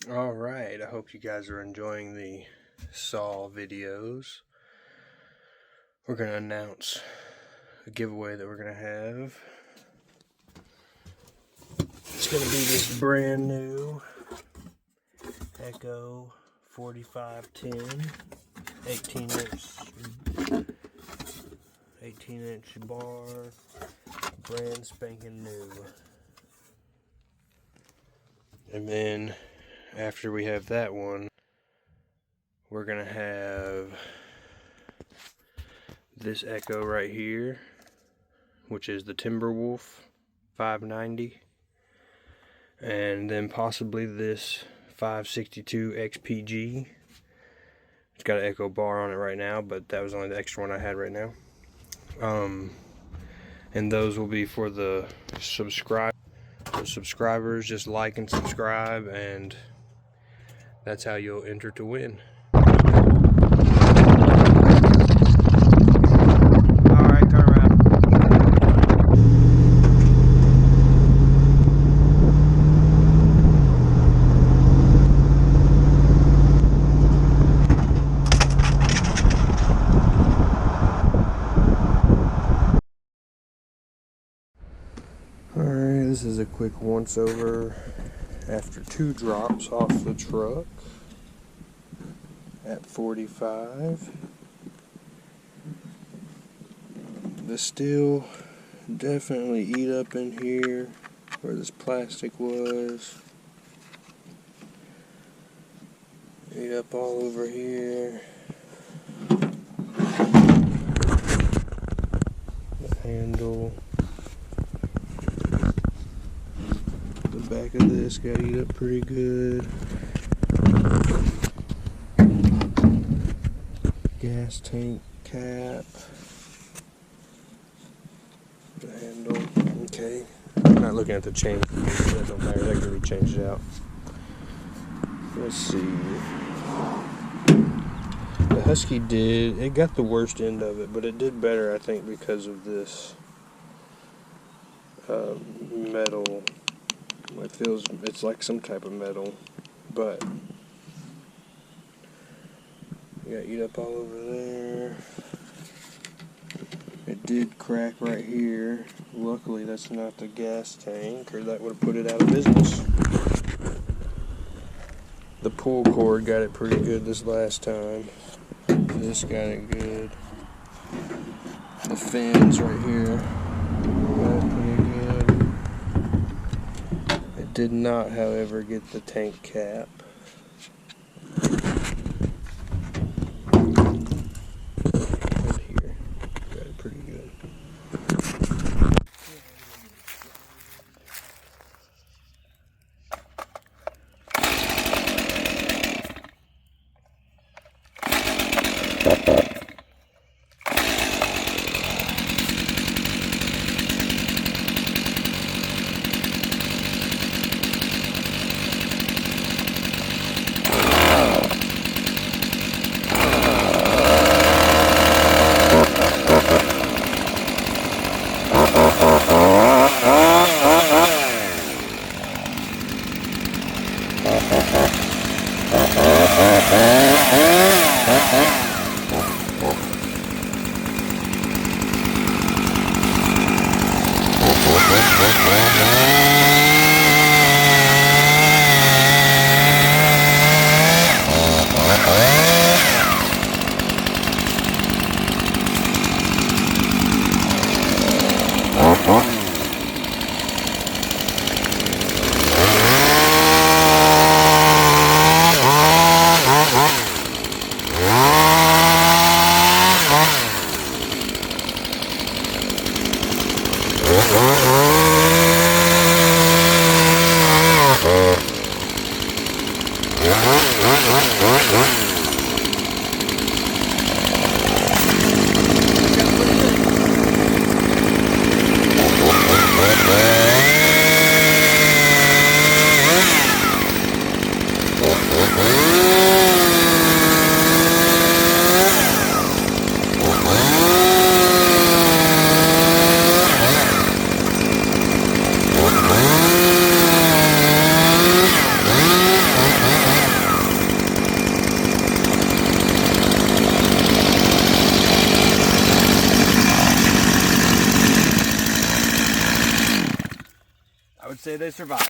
Alright, I hope you guys are enjoying the SAW videos. We're going to announce a giveaway that we're going to have. It's going to be this brand new Echo 4510 18-inch bar, brand spanking new. And then after we have that one, we're gonna have this Echo right here, which is the Timberwolf 590, and then possibly this 562 XPG. It's got an Echo bar on it right now, but that was only the extra one I had right now. And those will be for the subscribers. Just like and subscribe, and that's how you'll enter to win. Alright, turn around. Alright, this is a quick once over after 2 drops off the truck at 45. The steel definitely eat up in here where this plastic was. Eat up all over here. The handle. The back of this got eat up pretty good. Gas tank cap. The handle. Okay. I'm not looking at the chain. That don't matter. That can be changed out. Let's see. The Husky it got the worst end of it, but it did better, I think, because of this metal. It's like some type of metal, but you got eat up all over there. It did crack right here. Luckily that's not the gas tank, or that would have put it out of business. The pull cord got it pretty good this last time. This got it good. The fins right here got it pretty good. It did not, however, get the tank cap. Right here, got it pretty good. would say they survived.